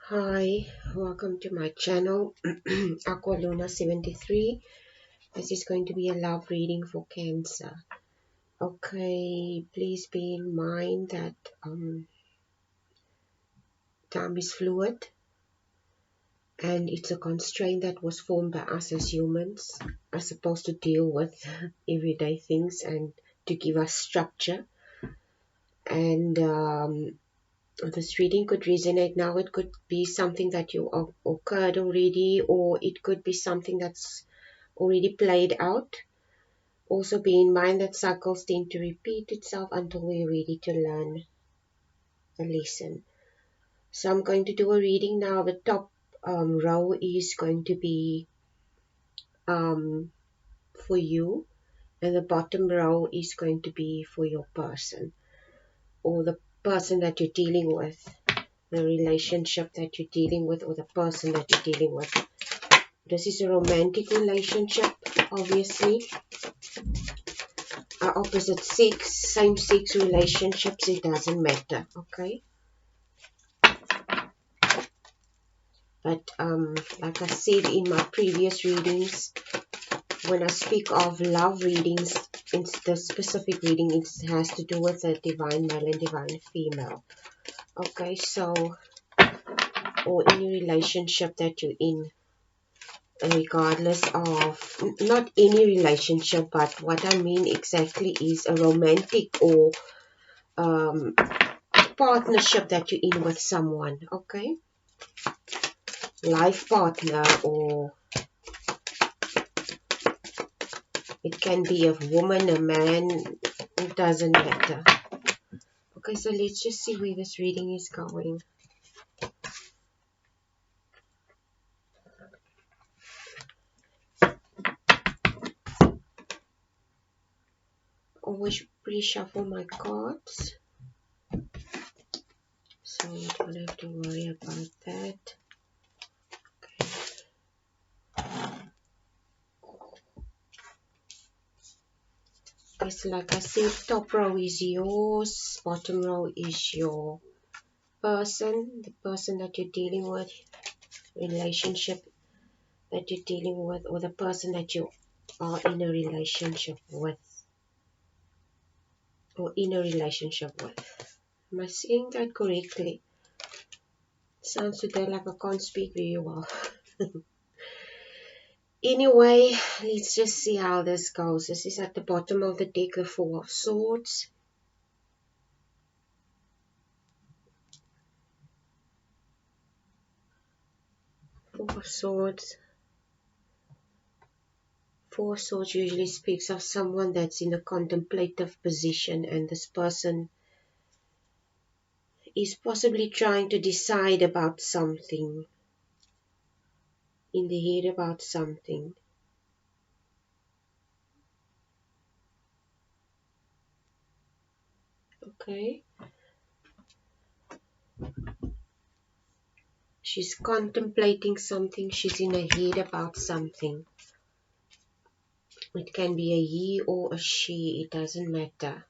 Hi, welcome to my channel, Aqualuna73. This is going to be a love reading for Cancer. Okay, please be in mind that time is fluid and it's a constraint that was formed by us as humans, as supposed to deal with everyday things and to give us structure. And this reading could resonate now. It could be something that you occurred already, or it could be something that's already played out. Also bear in mind that cycles tend to repeat itself until we're ready to learn a lesson. So I'm going to do a reading now. The top row is going to be for you, and the bottom row is going to be for your person, or the person that you're dealing with, the relationship that you're dealing with, or the person that you're dealing with. This is a romantic relationship, obviously. Opposite sex, same-sex relationships, it doesn't matter, okay? But like I said in my previous readings, when I speak of love readings, it's the specific reading, it has to do with the divine male and divine female. Okay, so, or any relationship that you're in, regardless of, not any relationship, but what I mean exactly is a romantic or partnership that you're in with someone, okay? Life partner, or it can be a woman, a man, it doesn't matter. Okay, so let's just see where this reading is going. Always pre-shuffle my cards, so you don't have to worry about that. Okay, so like I said, top row is yours, bottom row is your person, the person that you're dealing with, relationship that you're dealing with, or the person that you are in a relationship with, or in a relationship with. Am I saying that correctly? Sounds today like I can't speak very well. Anyway, let's just see how this goes. This is at the bottom of the deck, the Four of Swords. Four of Swords. Four of Swords usually speaks of someone that's in a contemplative position, and this person is possibly trying to decide about something, in the head about something. Okay. She's contemplating something. She's in her head about something. It can be a he or a she. It doesn't matter.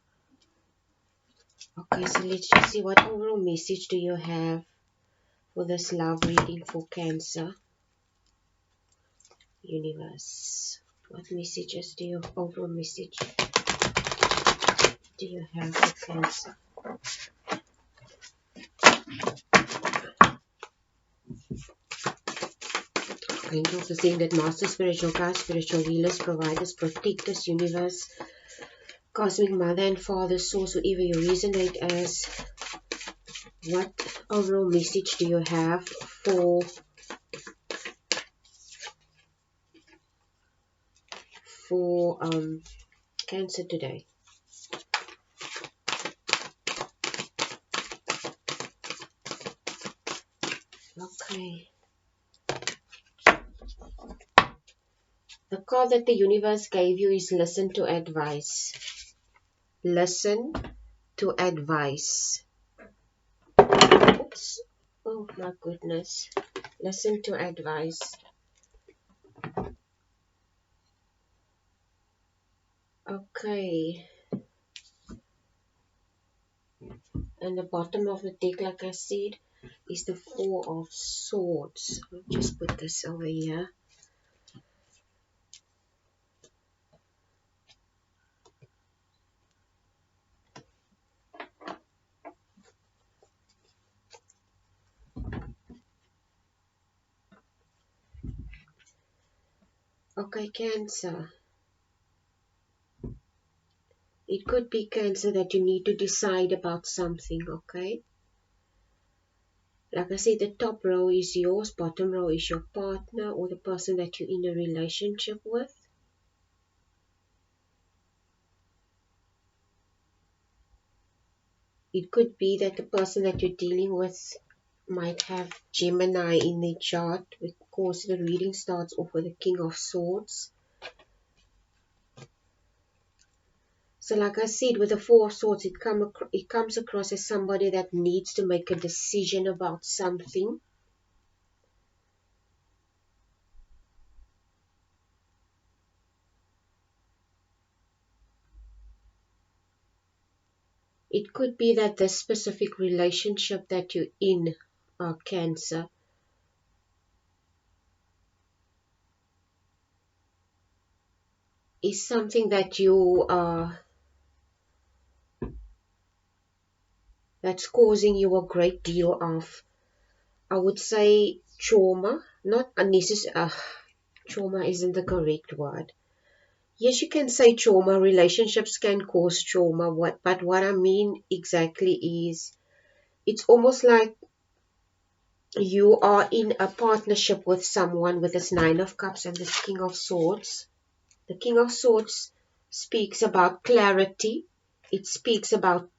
Okay, so let's just see what overall message do you have for this love reading for Cancer. Universe. What messages do you, overall message do you have for Cancer? Angels are saying that Master, spiritual guides, spiritual healers, providers, protectors, universe, cosmic mother and father, source, whoever you resonate as. What overall message do you have for Cancer today? Okay. The card that the universe gave you is listen to advice. Listen to advice. Oops. Oh my goodness. Listen to advice. Okay. And the bottom of the deck, like I said, is the Four of Swords. I'll just put this over here. Okay, Cancer. It could be, Cancer, that you need to decide about something, okay? Like I said, the top row is yours, bottom row is your partner or the person that you're in a relationship with. It could be that the person that you're dealing with might have Gemini in their chart. Of course, the reading starts off with the King of Swords. So like I said, with the Four of Swords, it comes across as somebody that needs to make a decision about something. It could be that the specific relationship that you're in, Cancer, is something that you that's causing you a great deal of, I would say, trauma. Not unnecessary. Trauma isn't the correct word. Yes, you can say trauma. Relationships can cause trauma. But what I mean exactly is, it's almost like you are in a partnership with someone with this Nine of Cups and this King of Swords. The King of Swords speaks about clarity. It speaks about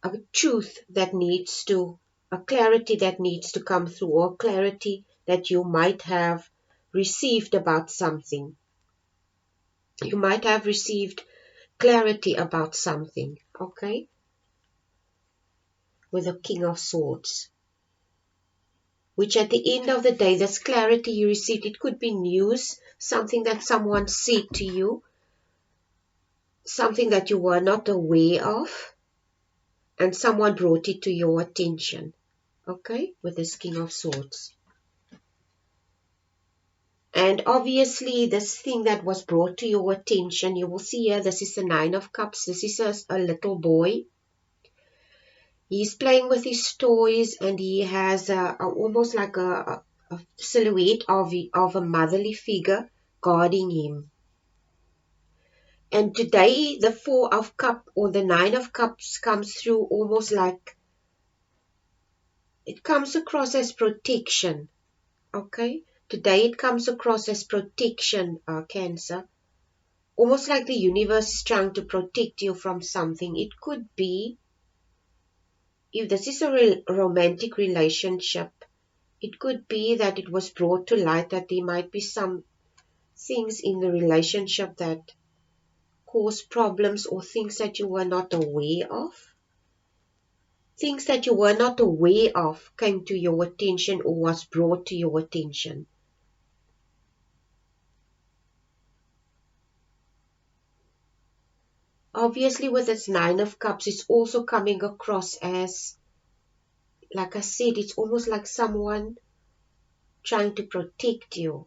a truth that needs to, a clarity that needs to come through, or clarity that you might have received about something. You might have received clarity about something, okay? With the King of Swords. Which at the end of the day, this clarity you received, it could be news, something that someone said to you, something that you were not aware of, and someone brought it to your attention, okay? With this King of Swords. And obviously, this thing that was brought to your attention, you will see here, this is the Nine of Cups. This is a little boy. He's playing with his toys, and he has almost like a silhouette of a motherly figure guarding him. And today, the Four of Cups or the Nine of Cups comes through almost like, it comes across as protection, okay? Today, it comes across as protection, Cancer. Almost like the universe is trying to protect you from something. It could be, if this is a romantic relationship, it could be that it was brought to light that there might be some things in the relationship that cause problems, or things that you were not aware of. Things that you were not aware of came to your attention or was brought to your attention. Obviously, with its Nine of Cups, it's also coming across as, like I said, it's almost like someone trying to protect you.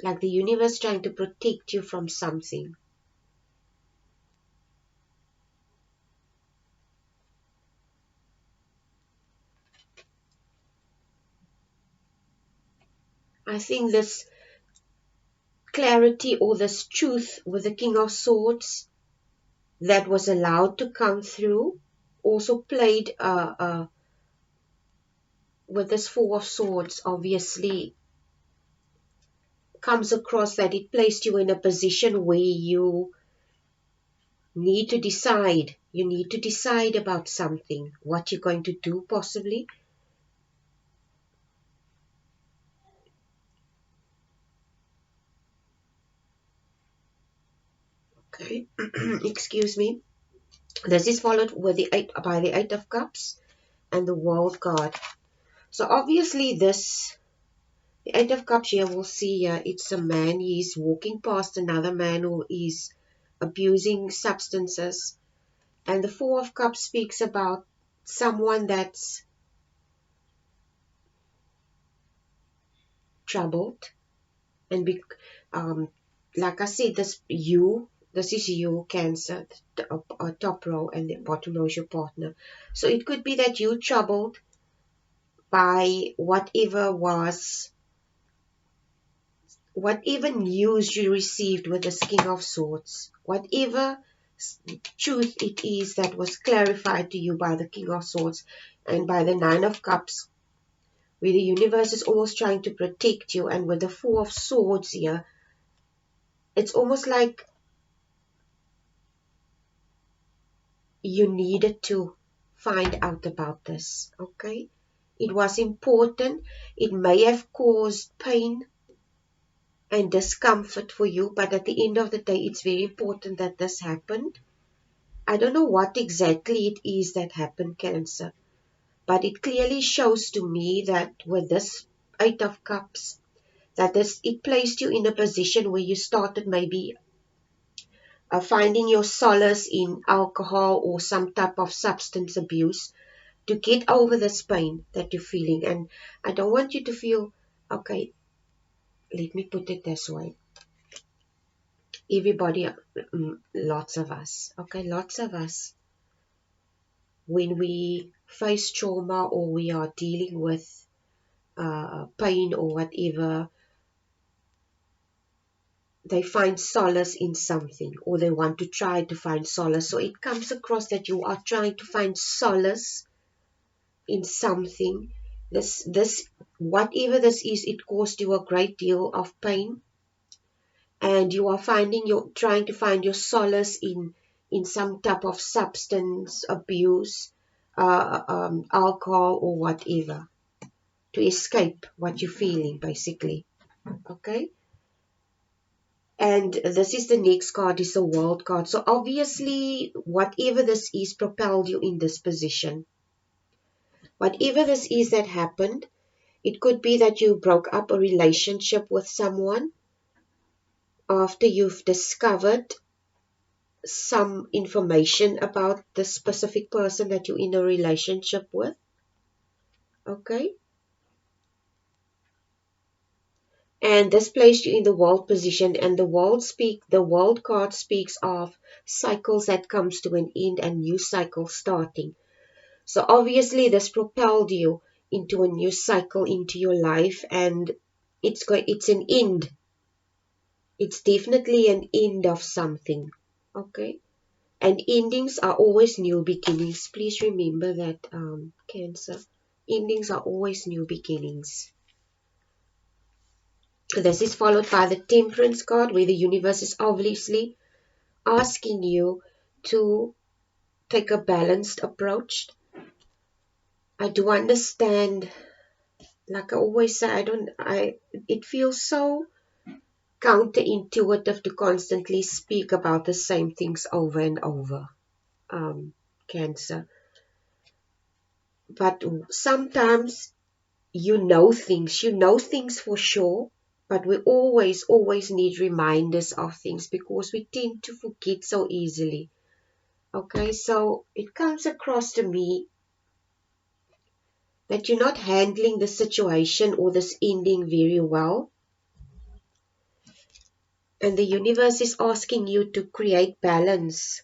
Like the universe trying to protect you from something. I think this clarity or this truth with the King of Swords that was allowed to come through also played with this Four of Swords. Obviously comes across that it placed you in a position where you need to decide. You need to decide about something, what you're going to do possibly. Okay, excuse me. This is followed with by the Eight of Cups and the World card. So obviously the Eight of Cups here, we'll see here, it's a man. He's walking past another man who is abusing substances. And the Four of Cups speaks about someone that's troubled. And like I said, this is you, Cancer, the top row, and the bottom row is your partner. So it could be that you're troubled by whatever news you received with the King of Swords, whatever truth it is that was clarified to you by the King of Swords and by the Nine of Cups, where the universe is almost trying to protect you, and with the Four of Swords here, it's almost like you needed to find out about this, okay? It was important. It may have caused pain and discomfort for you, but at the end of the day, it's very important that this happened. I don't know what exactly it is that happened, Cancer, but it clearly shows to me that with this Eight of Cups, that it placed you in a position where you started maybe finding your solace in alcohol or some type of substance abuse to get over this pain that you're feeling. And I don't want you to feel, okay, let me put it this way. Everybody, lots of us, when we face trauma or we are dealing with pain or whatever, they find solace in something, or they want to try to find solace. So it comes across that you are trying to find solace in something. This whatever this is, it caused you a great deal of pain, and you are trying to find your solace in some type of substance abuse, alcohol or whatever, to escape what you're feeling, basically. Okay. And this is the next card, is the World card. So obviously, whatever this is propelled you in this position. Whatever this is that happened, it could be that you broke up a relationship with someone after you've discovered some information about the specific person that you're in a relationship with. Okay. And this placed you in the World position, and the World card speaks of cycles that comes to an end and new cycles starting. So obviously this propelled you into a new cycle into your life, and it's an end. It's definitely an end of something. Okay. And endings are always new beginnings. Please remember that, Cancer. Endings are always new beginnings. This is followed by the Temperance card, where the universe is obviously asking you to take a balanced approach. I do understand, like I always say, it feels so counterintuitive to constantly speak about the same things over and over, Cancer. But sometimes you know things for sure, but we always need reminders of things because we tend to forget so easily. Okay, so it comes across to me that you're not handling the situation or this ending very well. And the universe is asking you to create balance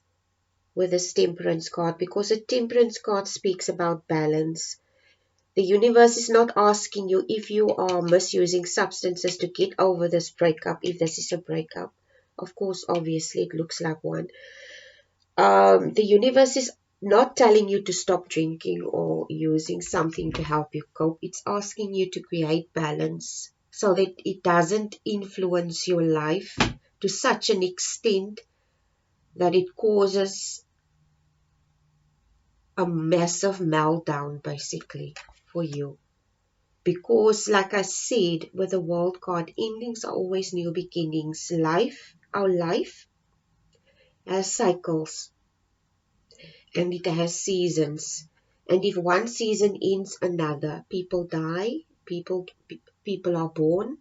with this Temperance card, because the Temperance card speaks about balance. The universe is not asking you if you are misusing substances to get over this breakup, if this is a breakup. Of course, obviously, it looks like one. The universe is not telling you to stop drinking or using something to help you cope. It's asking you to create balance so that it doesn't influence your life to such an extent that it causes a massive meltdown, basically, for you. Because, like I said, with the World card, endings are always new beginnings. Our life has cycles, and it has seasons. And if one season ends, another. People die, people are born,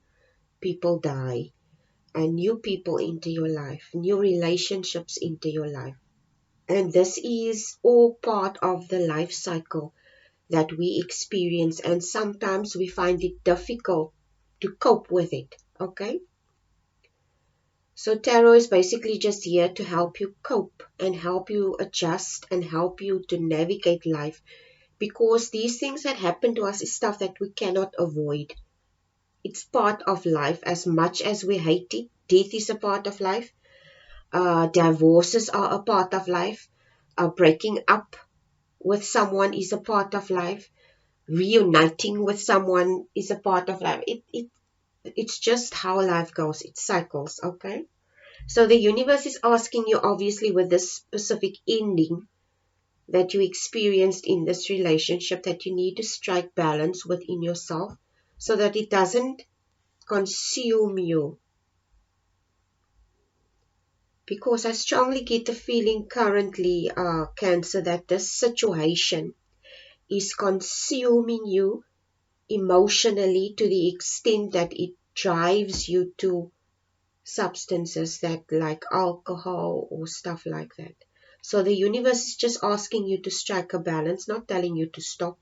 people die, and new people into your life, new relationships into your life. And this is all part of the life cycle that we experience, and sometimes we find it difficult to cope with it. Okay, so tarot is basically just here to help you cope and help you adjust and help you to navigate life, because these things that happen to us is stuff that we cannot avoid. It's part of life. As much as we hate it, death is a part of life. Divorces are a part of life. Breaking up with someone is a part of life. Reuniting with someone is a part of life. It's just how life goes. It cycles, okay? So the universe is asking you, obviously, with this specific ending that you experienced in this relationship, that you need to strike balance within yourself so that it doesn't consume you. Because I strongly get the feeling currently, Cancer, that this situation is consuming you emotionally to the extent that it drives you to substances that like alcohol or stuff like that. So the universe is just asking you to strike a balance, not telling you to stop.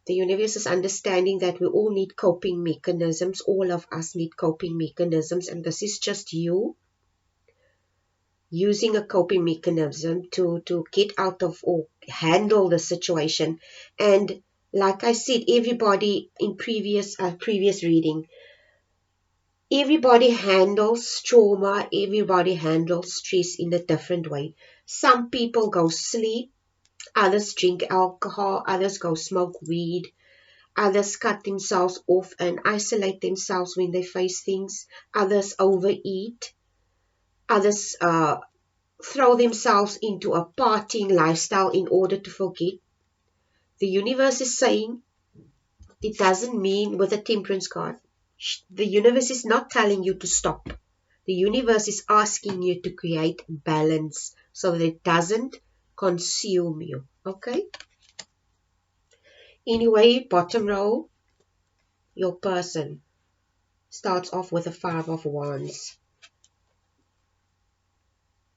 The universe is understanding that we all need coping mechanisms. All of us need coping mechanisms, and this is just you using a coping mechanism to get out of or handle the situation. And like I said, everybody in previous reading, everybody handles trauma, everybody handles stress in a different way. Some people go sleep, others drink alcohol, others go smoke weed, others cut themselves off and isolate themselves when they face things, others overeat, others throw themselves into a partying lifestyle in order to forget. The universe is saying, it doesn't mean with a temperance card. The universe is not telling you to stop. The universe is asking you to create balance so that it doesn't consume you. Okay? Anyway, bottom row, your person starts off with a 5 of Wands.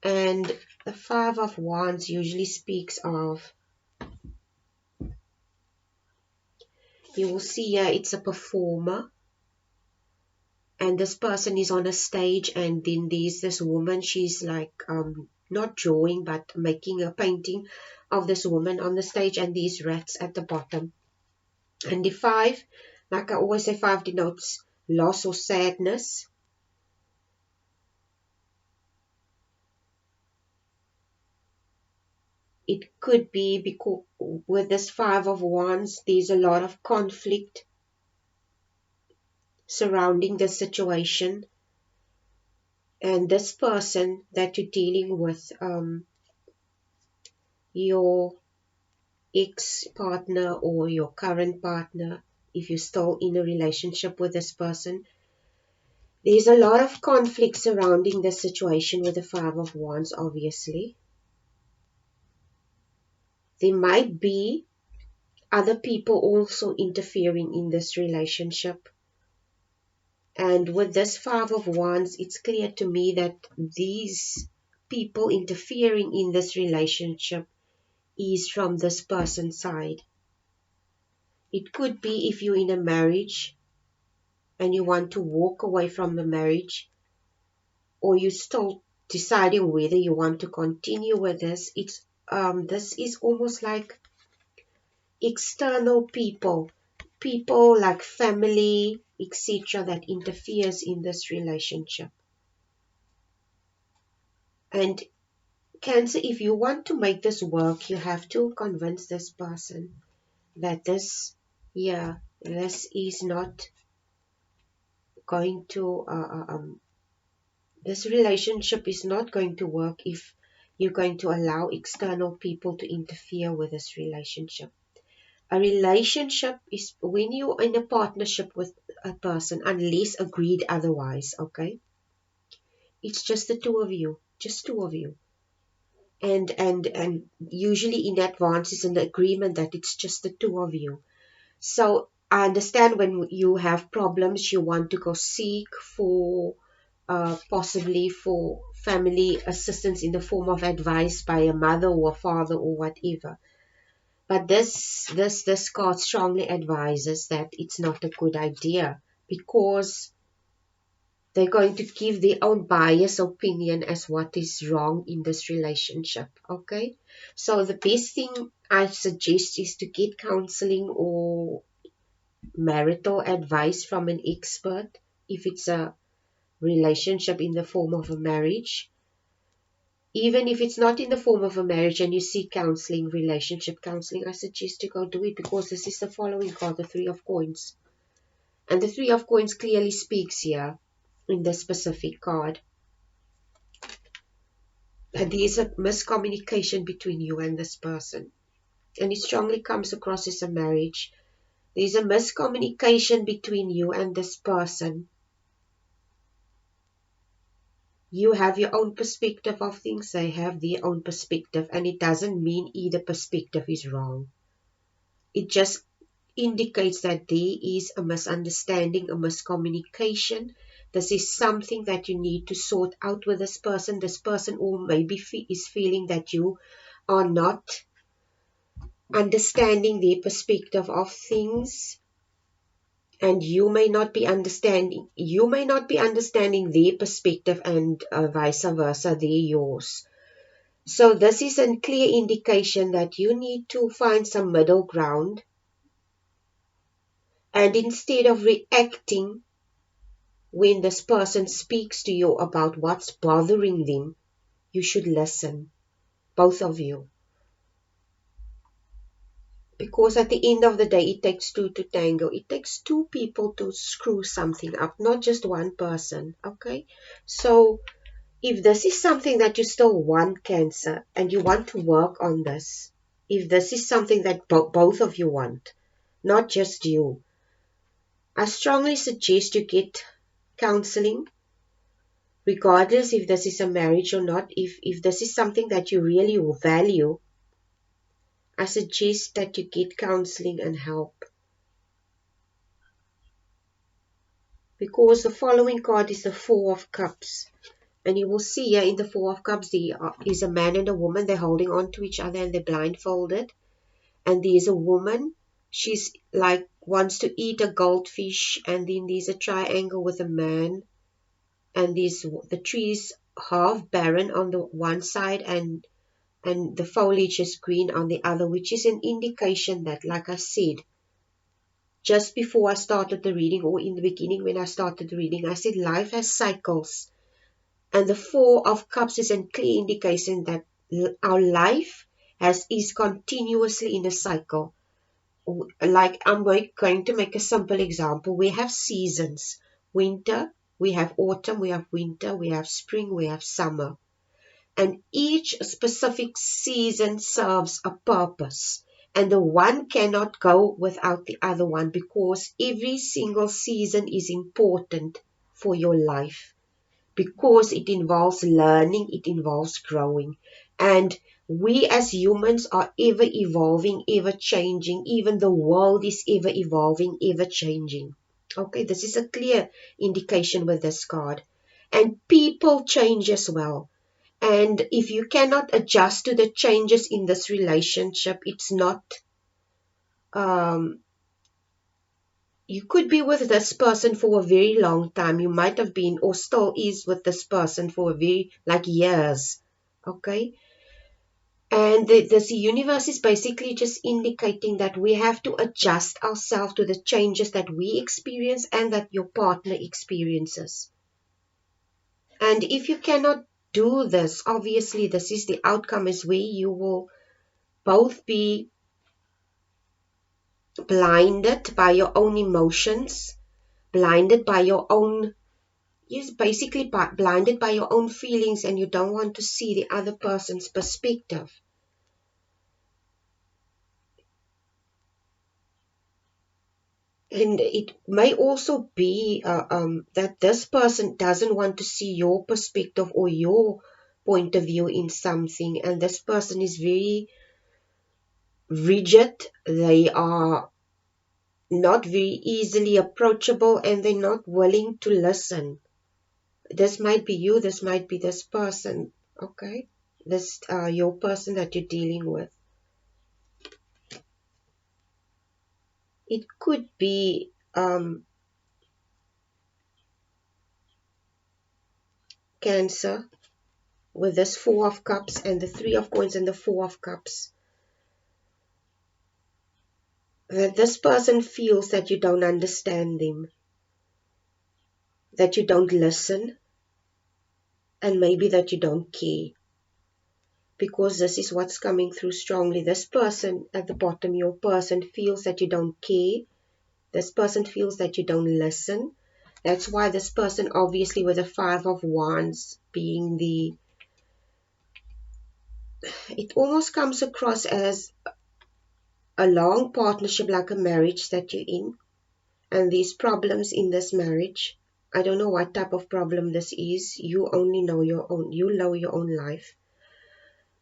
And the 5 of Wands usually speaks of, you will see here, it's a performer. And this person is on a stage, and then there's this woman, she's like not drawing but making a painting of this woman on the stage, and these rats at the bottom. And the 5, like I always say, 5 denotes loss or sadness. It could be because with this 5 of Wands, there's a lot of conflict surrounding the situation. And this person that you're dealing with, your ex-partner or your current partner, if you're still in a relationship with this person, there's a lot of conflict surrounding the situation with the 5 of Wands, obviously. There might be other people also interfering in this relationship. And with this 5 of Wands, it's clear to me that these people interfering in this relationship is from this person's side. It could be if you're in a marriage and you want to walk away from the marriage, or you're still deciding whether you want to continue with this. It's this is almost like external people like family, etc., that interferes in this relationship. And Cancer, if you want to make this work, you have to convince this person that this is not going to this relationship is not going to work if you're going to allow external people to interfere with this relationship. A relationship is when you're in a partnership with a person, unless agreed otherwise, okay? It's just the two of you, And usually in advance is an agreement that it's just the two of you. So I understand when you have problems, you want to go seek for possibly for family assistance in the form of advice by a mother or a father or whatever. But this card strongly advises that it's not a good idea because they're going to give their own biased opinion as what is wrong in this relationship. Okay, so the best thing I suggest is to get counseling or marital advice from an expert if it's a relationship in the form of a marriage. Even if it's not in the form of a marriage and you seek counseling, relationship counseling, I suggest you go do it, because this is the following card, the Three of Coins. And the Three of Coins clearly speaks here in this specific card. And there is a miscommunication between you and this person. And it strongly comes across as a marriage. There's a miscommunication between you and this person. You have your own perspective of things, they have their own perspective, and it doesn't mean either perspective is wrong. It just indicates that there is a misunderstanding, a miscommunication. This is something that you need to sort out with this person. This person, or maybe is feeling that you are not understanding their perspective of things, and you may not be understanding their perspective, and vice versa, they're yours. So this is a clear indication that you need to find some middle ground, and instead of reacting when this person speaks to you about what's bothering them, you should listen, both of you. Because at the end of the day, it takes two to tango. It takes two people to screw something up, not just one person, okay? So if this is something that you still want, Cancer, and you want to work on this, if this is something that both of you want, not just you, I strongly suggest you get counseling, regardless if this is a marriage or not. If this is something that you really value, I suggest that you get counseling and help. Because the following card is the Four of Cups. And you will see here in the Four of Cups, there is a man and a woman. They're holding on to each other and they're blindfolded. And there's a woman. She's like wants to eat a goldfish. And then there's a triangle with a man. And there's the trees half barren on the one side, and the foliage is green on the other, which is an indication that, like I said, just before I started the reading, or in the beginning when I started the reading, I said life has cycles. And the Four of Cups is a clear indication that our life is continuously in a cycle. Like, I'm going to make a simple example. We have seasons. Winter, we have autumn, we have winter, we have spring, we have summer. And each specific season serves a purpose. And the one cannot go without the other one, because every single season is important for your life. Because it involves learning, it involves growing. And we as humans are ever evolving, ever changing. Even the world is ever evolving, ever changing. Okay, this is a clear indication with this card. And people change as well. And if you cannot adjust to the changes in this relationship, it's not, you could be with this person for a very long time. You might have been or still is with this person for a very, like, years. Okay. And the universe is basically just indicating that we have to adjust ourselves to the changes that we experience and that your partner experiences. And if you cannot do this, obviously this is the outcome, is where you will both be blinded by your own emotions, blinded by your own, yes, basically blinded by your own feelings, and you don't want to see the other person's perspective. And it may also be that this person doesn't want to see your perspective or your point of view in something, and this person is very rigid. They are not very easily approachable, and they're not willing to listen. This might be you, this might be this person, okay? This your person that you're dealing with. It could be Cancer, with this Four of Cups and the Three of Coins and the Four of Cups, that this person feels that you don't understand them, that you don't listen, and maybe that you don't care. Because this is what's coming through strongly. This person at the bottom, your person, feels that you don't care. This person feels that you don't listen. That's why this person, obviously with the Five of Wands being the, it almost comes across as a long partnership, like a marriage that you're in, and these problems in this marriage. I don't know what type of problem this is. You only know your own, you know your own life.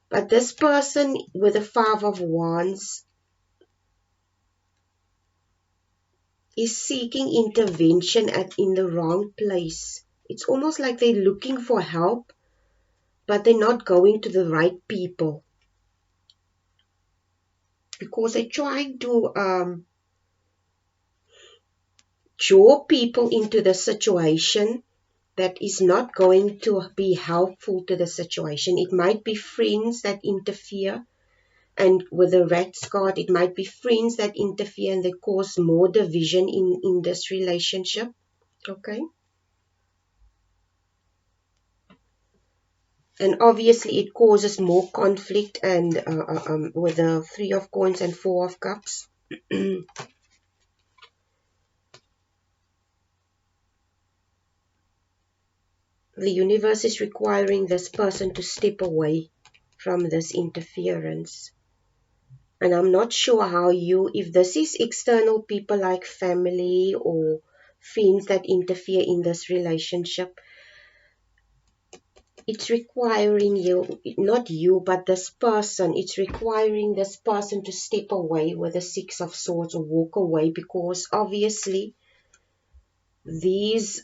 But this person with the Five of Wands is seeking intervention in the wrong place. It's almost like they're looking for help, but they're not going to the right people. Because they're trying to draw people into the situation that is not going to be helpful to the situation. It might be friends that interfere, and with the Rat's card, it might be friends that interfere and they cause more division in this relationship. Okay? And obviously it causes more conflict, and with the Three of Coins and Four of Cups. The universe is requiring this person to step away from this interference. And I'm not sure how you, if this is external people like family or friends that interfere in this relationship, it's requiring you, not you, but this person, it's requiring this person to step away with the Six of Swords, or walk away, because obviously these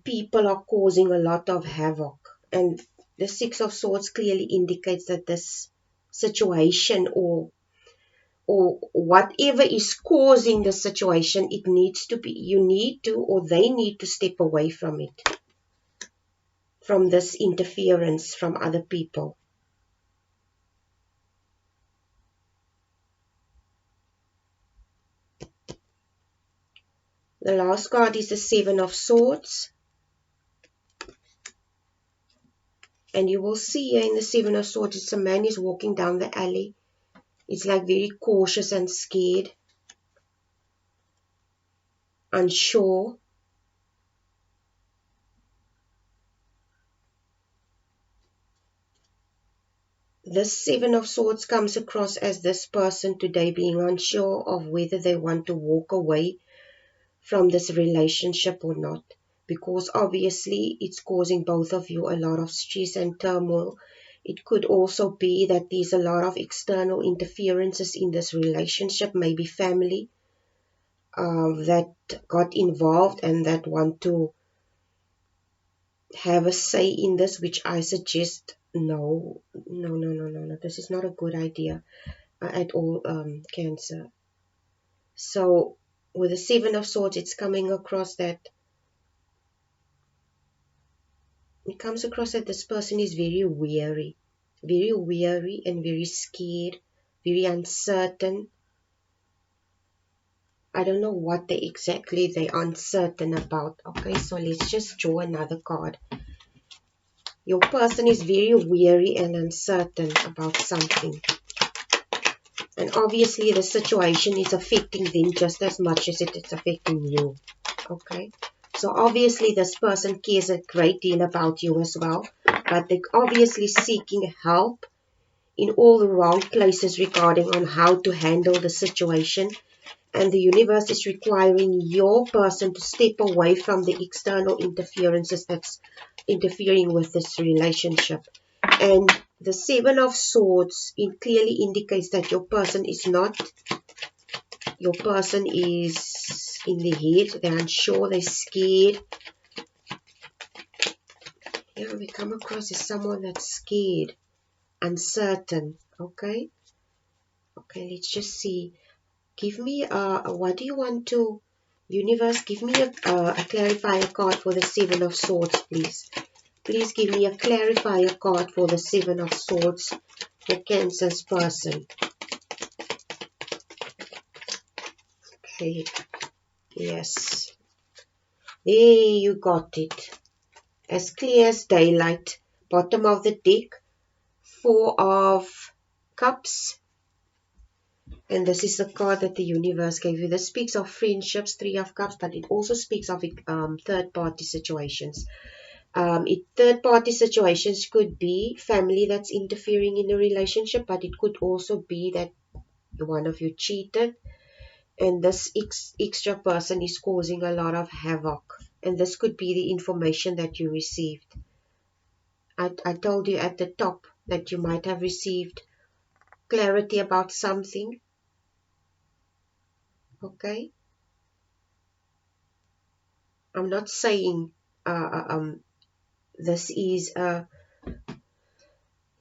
people are causing a lot of havoc. And the Six of Swords clearly indicates that this situation, or whatever is causing the situation, it needs to be, you need to, or they need to step away from it, from this interference from other people. The last card is the Seven of Swords. And you will see here in the Seven of Swords, it's a man is walking down the alley. It's like very cautious and scared, unsure. This Seven of Swords comes across as this person today being unsure of whether they want to walk away from this relationship or not, because obviously it's causing both of you a lot of stress and turmoil. It could also be that there's a lot of external interferences in this relationship, maybe family that got involved and that want to have a say in this, which I suggest no, this is not a good idea at all, Cancer. So with the Seven of Swords, it's coming across that this person is very weary and very scared, very uncertain. I don't know what they're uncertain about. Okay, so let's just draw another card. Your person is very weary and uncertain about something. And obviously the situation is affecting them just as much as it is affecting you. Okay, so obviously this person cares a great deal about you as well, but they're obviously seeking help in all the wrong places regarding on how to handle the situation. And the universe is requiring your person to step away from the external interferences that's interfering with this relationship. And the Seven of Swords, it clearly indicates that your person is in the head, they're unsure, they're scared. Yeah, we come across as someone that's scared, uncertain. Okay, let's just see. Give me what do you want to, universe, give me a clarifier card for the Seven of Swords, please. Please give me a clarifier card for the Seven of Swords for Cancer's person. Okay, yes. There you got it. As clear as daylight. Bottom of the deck, Four of Cups. And this is the card that the universe gave you. This speaks of friendships, Three of Cups, but it also speaks of third-party situations. Third-party situations could be family that's interfering in a relationship, but it could also be that one of you cheated, and this extra person is causing a lot of havoc. And this could be the information that you received. I told you at the top that you might have received clarity about something. Okay? I'm not saying this is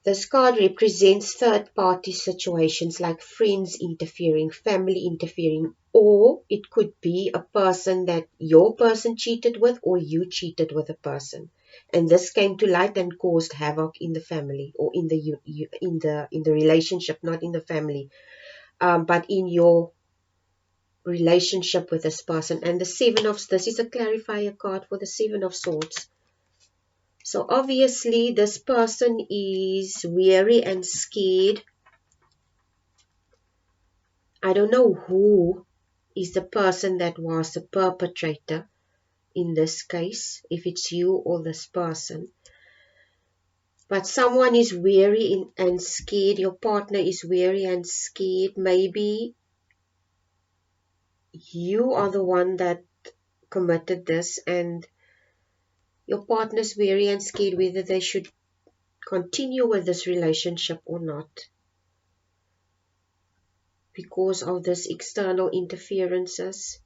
this card represents third-party situations like friends interfering, family interfering, or it could be a person that your person cheated with or you cheated with a person. And this came to light and caused havoc in the family or in the relationship, not in the family, but in your relationship with this person. And this is a clarifier card for the Seven of Swords. So obviously this person is weary and scared. I don't know who is the person that was the perpetrator in this case, if it's you or this person. But someone is weary and scared. Your partner is weary and scared. Maybe you are the one that committed this and your partner's weary and scared whether they should continue with this relationship or not, because of this external interferences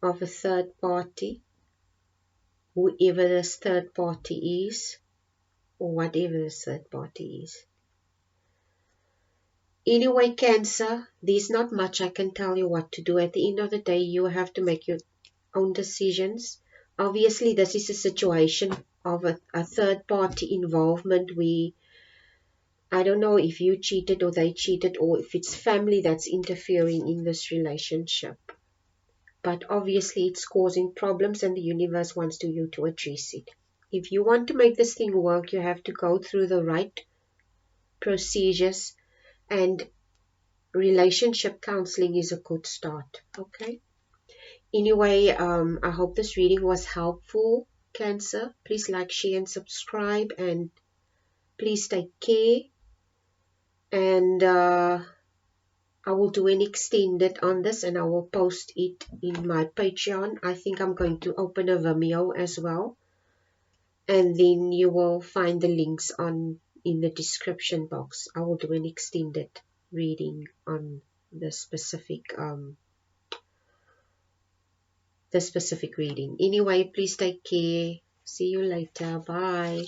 of a third party, whoever this third party is, or whatever this third party is. Anyway, Cancer, there's not much I can tell you what to do. At the end of the day, you have to make your own decisions. Obviously, this is a situation of a third party involvement where I don't know if you cheated or they cheated or if it's family that's interfering in this relationship. But obviously it's causing problems and the universe wants you to address it. If you want to make this thing work, you have to go through the right procedures, and relationship counseling is a good start. Okay? Anyway, I hope this reading was helpful, Cancer. Please like, share and subscribe, and please take care. And I will do an extended on this and I will post it in my Patreon. I think I'm going to open a Vimeo as well. And then you will find the links in the description box. I will do an extended reading on the specific reading. Anyway, please take care. See you later. Bye.